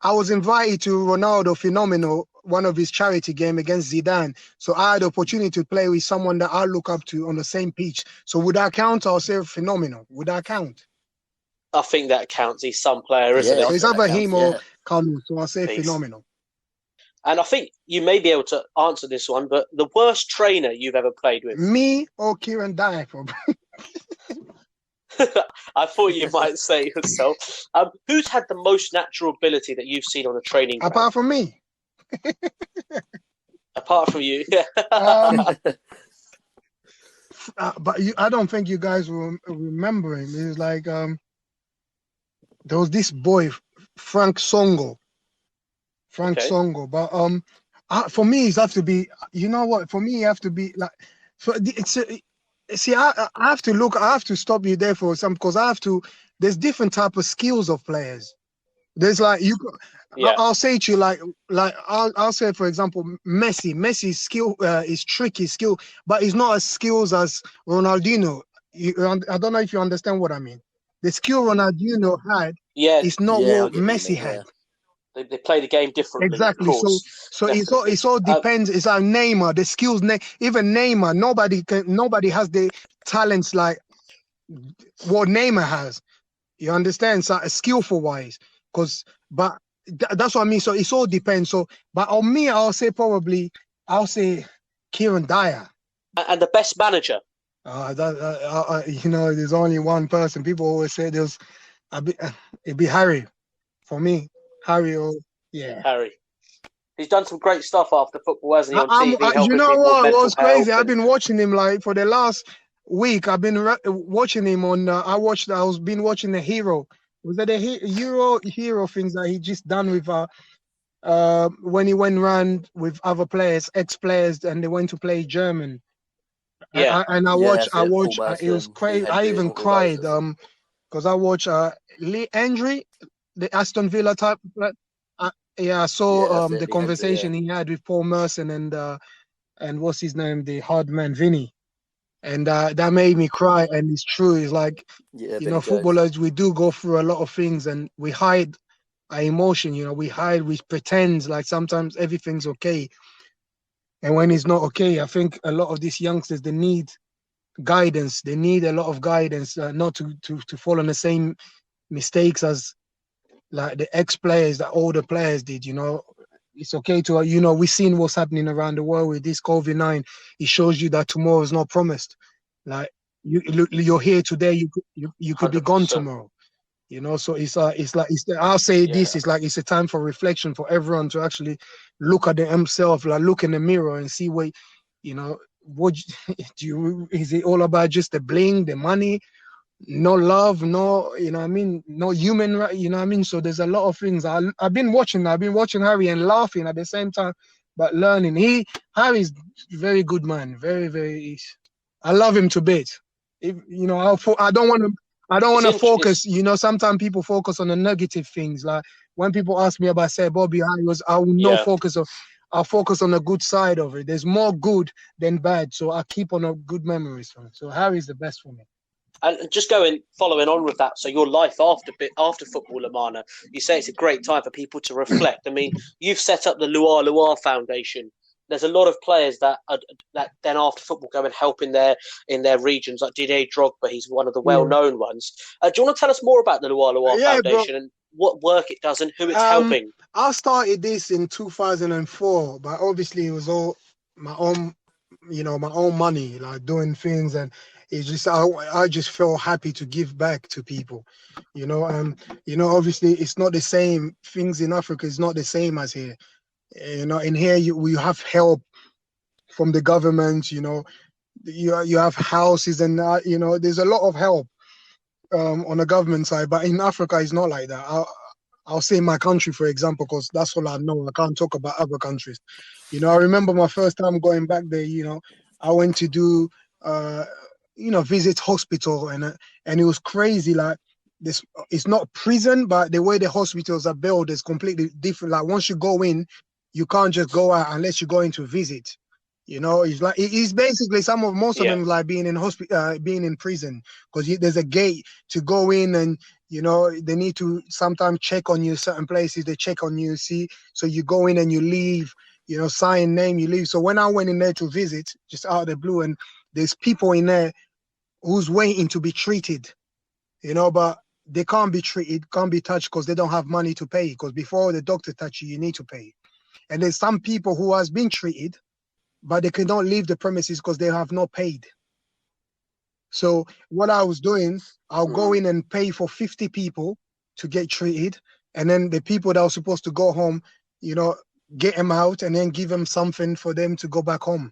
I was invited to Ronaldo Phenomenal, one of his charity game against Zidane. So I had the opportunity to play with someone that I look up to on the same pitch. So would that count? I'll say Phenomenal. Would that count? I think that counts. He's some player, isn't it? So it's either him or Kalu. So I'll say Phenomenal. And I think you may be able to answer this one, but the worst trainer you've ever played with? Me or Kieran Dyer, probably. I thought you might say yourself. Who's had the most natural ability that you've seen on a training ground? Apart from me. Apart from you, but I don't think you guys will remember him. It's like there was this boy, Frank Songo. Songo. But for me, it have to be. You know what? For me, it have to be like. So see, I have to look. I have to stop you there for some, because I have to. There's different type of skills of players. There's like you. Yeah. I'll say to you like I'll say, for example, Messi. Messi's skill is tricky skill, but it's not as skills as Ronaldinho. I don't know if you understand what I mean. The skill Ronaldinho had is not what Messi had. They play the game differently. Exactly. So it all depends. It's like Neymar, the skills. Even Neymar, nobody has the talents like what Neymar has. You understand? So skillful wise, but that's what I mean. So it all depends. So, but on me, I'll say Kieran Dyer. And the best manager. There's only one person. People always say it'd be Harry for me. Harry. He's done some great stuff after football, hasn't he? On TV, you know what was crazy? I've been watching him like for the last week. I've been watching him on. I've been watching the Hero. Was that the Hero things that he just done with when he went around with other players, ex-players, and they went to play German. Yeah. I watched. It was crazy. I even cried because I watched Lee Andre, the Aston Villa type. Yeah, I Yeah, saw that's it. the The ends, yeah. conversation he had with Paul Merson and what's his name, the hard man Vinny, and that made me cry. And it's true. It's like, Yeah, you know, Vinnie Jones. footballers, we do go through a lot of things, and we hide our emotion. You know, we hide, we pretend like sometimes everything's okay, and when it's not okay, I think a lot of these youngsters, they need guidance. They need a lot of guidance, not to fall on the same mistakes as like the ex-players, the older players did. You know, it's okay to, you know, we've seen what's happening around the world with this COVID-19. It shows you that tomorrow is not promised. Like, you're here today, you could be gone 100%. tomorrow. You know, so I'll say this Yeah. is like, it's a time for reflection for everyone to actually look at themselves, like look in the mirror and see what, you know, what do you, is it all about just the bling, the money, no love, no, you know what I mean, no human right, you know what I mean? So there's a lot of things. I've been watching Harry and laughing at the same time, but learning. Harry's very good man, very, very, I love him to bits. If you know, I don't want to focus, you know, sometimes people focus on the negative things. Like when people ask me about, say, Bobby, I will not Yeah. focus on, I'll focus on the good side of it. There's more good than bad, so I keep on good memories from it. So Harry's the best for me. And just following on with that, so your life after football, Lomana, you say it's a great time for people to reflect. I mean, you've set up the LuaLua Foundation. There's a lot of players that then after football go and help in their regions, like Didier Drogba. He's one of the well-known ones. Do you want to tell us more about the LuaLua Foundation and what work it does and who it's helping? I started this in 2004, but obviously it was all my own, you know, my own money, like doing things, and it's just I just felt happy to give back to people, you know. You know, obviously it's not the same. Things in Africa is not the same as here. You know, in here we have help from the government. You know, you have houses, and you know, there's a lot of help on the government side. But in Africa, it's not like that. I'll say my country, for example, because that's all I know. I can't talk about other countries. You know, I remember my first time going back there, you know, I went to do, you know, visit hospital, and it was crazy. Like, this, it's not prison, but the way the hospitals are built is completely different. Like, once you go in, you can't just go out unless you go in to visit. You know, it's like, it's basically most of them like being in hospital, being in prison, because there's a gate to go in, and you know, they need to sometimes check on you. Certain places they check on you, see. So you go in and you leave, you know, sign name, you leave. So when I went in there to visit, just out of the blue, and there's people in there who's waiting to be treated, you know, but they can't be treated, can't be touched because they don't have money to pay. Because before the doctor touch you, you need to pay. And there's some people who has been treated, but they cannot leave the premises because they have not paid. So what I was doing, I'll go in and pay for 50 people to get treated. And then the people that are supposed to go home, you know, get them out and then give them something for them to go back home.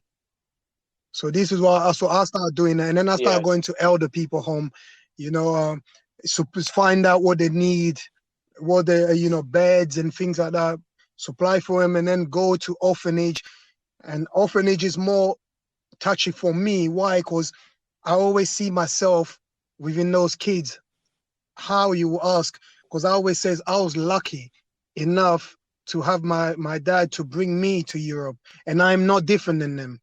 So this is what I started doing. And then I started going to elder people home, you know, so find out what they need, what they, you know, beds and things like that, supply for them, and then go to orphanage. And orphanage is more touchy for me. Why? Because I always see myself within those kids. How, you will ask? Because I always says I was lucky enough to have my dad to bring me to Europe, and I'm not different than them.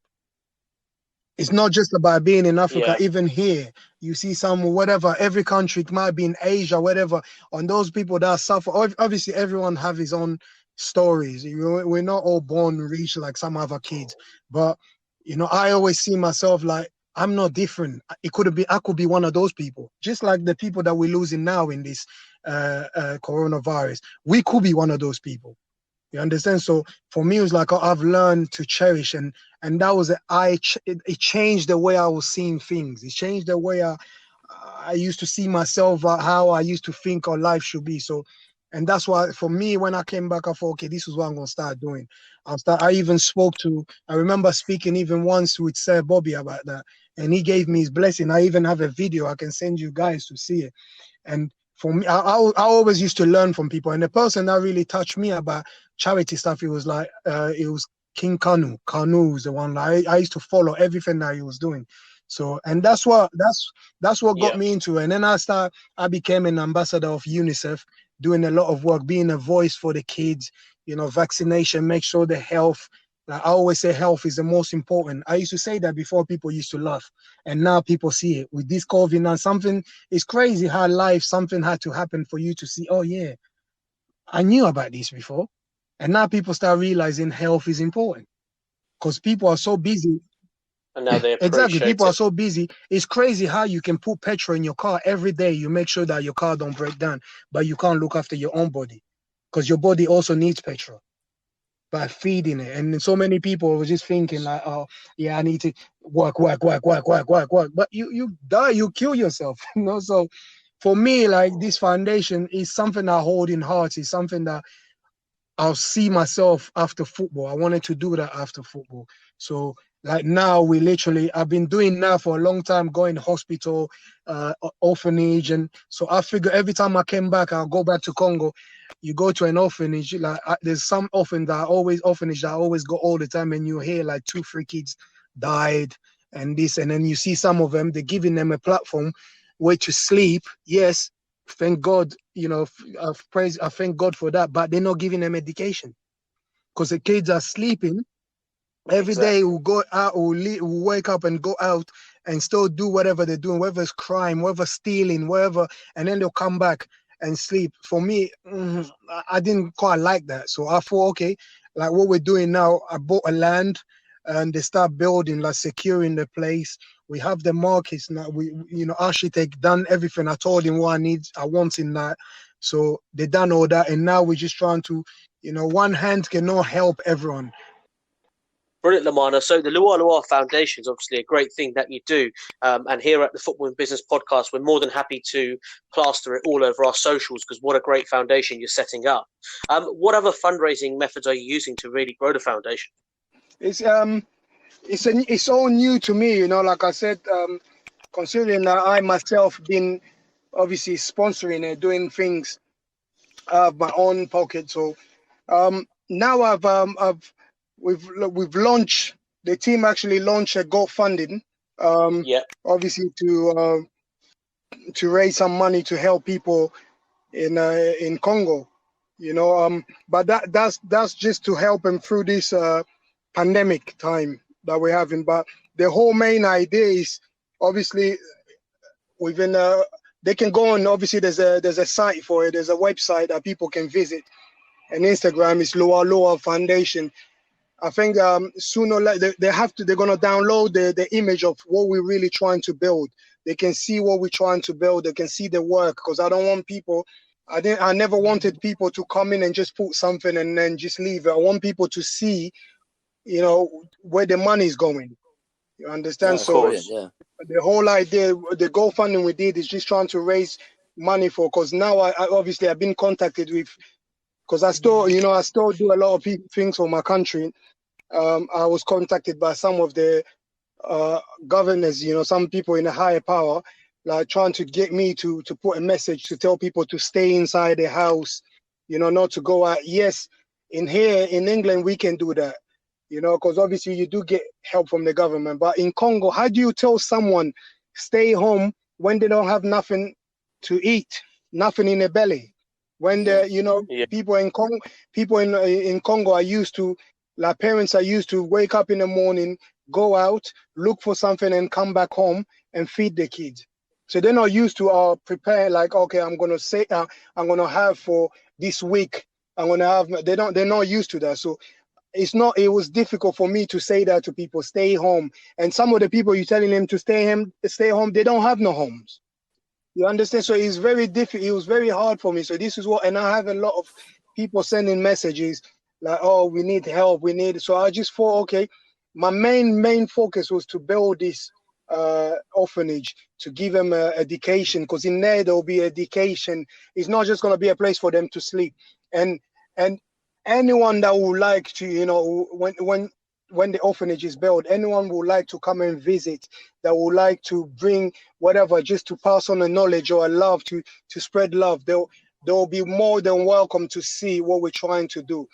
It's not just about being in Africa. Even here, you see some, whatever, every country, it might be in Asia, whatever, on those people that suffer. Obviously, everyone have his own stories. We're not all born rich like some other kids. But, you know, I always see myself like, I'm not different. I could be one of those people. Just like the people that we're losing now in this coronavirus. We could be one of those people. You understand? So for me, it was like, I've learned to cherish, and that was it changed the way I was seeing things. It changed the way I used to see myself, how I used to think our life should be. So, and that's why for me, when I came back, I thought, okay, this is what I'm gonna start doing. I even I remember speaking even once with Sir Bobby about that, and he gave me his blessing. I even have a video I can send you guys to see it. And for me, I always used to learn from people, and the person that really touched me about charity stuff, it was King Kanu. Kanu was the one I used to follow everything that he was doing. So, and that's what got me into it. And then I became an ambassador of UNICEF, doing a lot of work, being a voice for the kids, vaccination, make sure the health. Like I always say, health is the most important. I used to say that before, people used to laugh, and now people see it with this COVID. Now something is crazy how something had to happen for you to see. Oh yeah, I knew about this before, and now people start realizing health is important because people are so busy. And now they appreciate Exactly, people it. are so busy. It's crazy how you can put petrol in your car every day. You make sure that your car don't break down, but you can't look after your own body because your body also needs petrol by feeding it. And so many people were just thinking like, oh yeah, I need to work. But you die, you kill yourself, So for me, like this foundation is something I hold in heart. It's something that I'll see myself after football. I wanted to do that after football. So like now I've been doing now for a long time, going hospital, orphanage. And so I figure every time I came back, I'll go back to Congo. You go to an orphanage, there's some orphanage that I always go all the time. And you hear like 2-3 kids died and this, and then you see some of them, they're giving them a platform where to sleep. Yes, thank God, I thank God for that, but they're not giving them medication because the kids are sleeping every day. Will go out, will wake up and go out and still do whatever they're doing, whether it's crime, whether stealing, whatever, and then they'll come back and sleep. For me, I didn't quite like that. So I thought, okay, like what we're doing now, I bought a land and they start building, like securing the place. We have the markets now. Architect done everything. I told him what I want in that. So they done all that. And now we're just trying to, one hand cannot help everyone. Brilliant, Lomana. So the LuaLua Foundation is obviously a great thing that you do. And here at the Football and Business Podcast, we're more than happy to plaster it all over our socials because what a great foundation you're setting up. What other fundraising methods are you using to really grow the foundation? It's all new to me, like I said, considering that I myself been obviously sponsoring and doing things out of my own pocket. So now we've launched, the team actually launched a GoFundMe, obviously to raise some money to help people in Congo, but that's just to help them through this pandemic time that we're having. But the whole main idea is obviously they can go on. Obviously, there's a site for it. There's a website that people can visit, and Instagram is LuaLua Foundation. I think sooner or later they're gonna download the image of what we're really trying to build. They can see what we're trying to build. They can see the work, because I don't want people. I never wanted people to come in and just put something and then just leave it. I want people to see, where the money is going. You understand? So the whole idea, the GoFundMe we did is just trying to raise money because now I obviously I've been contacted with, because I still do a lot of things for my country. I was contacted by some of the governors, some people in a higher power, like trying to get me to put a message to tell people to stay inside their house, not to go out. Yes, in England we can do that, because obviously you do get help from the government. But in Congo, how do you tell someone stay home when they don't have nothing to eat, nothing in their belly? When people in Congo are used to, like parents are used to wake up in the morning, go out, look for something and come back home and feed the kids. So they're not used to prepare, like, okay, I'm going to have for this week. They're not used to that. So it was difficult for me to say that to people, stay home. And some of the people you're telling them to stay home, they don't have no homes. You understand? So it's very difficult. It was very hard for me. So this is and I have a lot of people sending messages like, oh, we need help. So I just thought, okay, my main focus was to build this orphanage, to give them education, because in there'll be education. It's not just going to be a place for them to sleep. And anyone that would like to, when the orphanage is built, anyone would like to come and visit, that would like to bring whatever, just to pass on a knowledge or a love, to spread love, they'll be more than welcome to see what we're trying to do.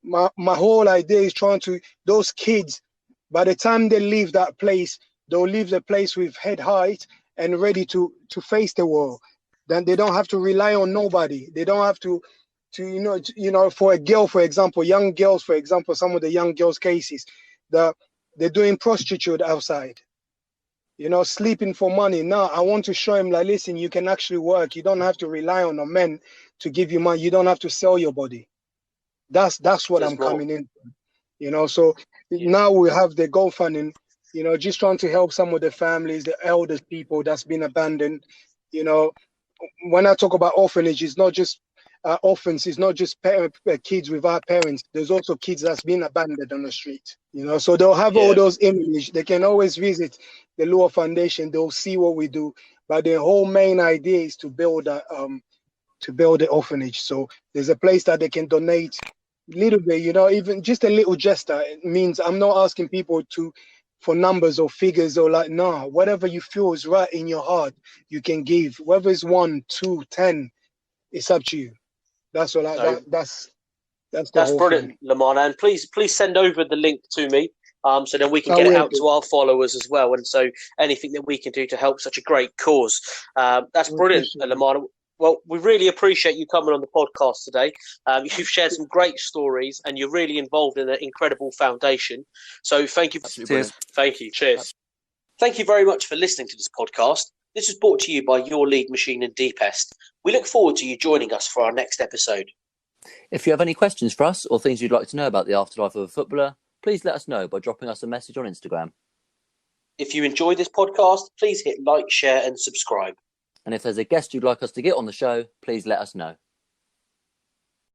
My whole idea is trying to, those kids, by the time they leave that place, they'll leave the place with head high and ready to face the world. Then they don't have to rely on nobody. They don't have to for a girl, for example, young girls, for example, some of the young girls' cases, they're doing prostitute outside, sleeping for money. Now, I want to show him, like, listen, you can actually work. You don't have to rely on a man to give you money. You don't have to sell your body. That's what I'm coming in. So now we have the GoFundMe, just trying to help some of the families, the elder people that's been abandoned. When I talk about orphanage, it's not just orphans, it's not just kids without parents. There's also kids that's been abandoned on the street. So they'll have all those images. They can always visit the LuaLua Foundation. They'll see what we do. But the whole main idea is to build the orphanage. So there's a place that they can donate a little bit, even just a little gesture. It means I'm not asking people for numbers or figures or whatever you feel is right in your heart, you can give. Whether it's 1, 2, 10, it's up to you. That's what that's brilliant, Lomana. And please send over the link to me, so then we can get it out to our followers as well. And so anything that we can do to help such a great cause, that's brilliant, Lomana. Well, we really appreciate you coming on the podcast today. You've shared some great stories, and you're really involved in an incredible foundation. So thank you. Cheers. Thank you. Cheers. Thank you very much for listening to this podcast. This was brought to you by Your Lead Machine and Deepest. We look forward to you joining us for our next episode. If you have any questions for us or things you'd like to know about the afterlife of a footballer, please let us know by dropping us a message on Instagram. If you enjoyed this podcast, please hit like, share and subscribe. And if there's a guest you'd like us to get on the show, please let us know.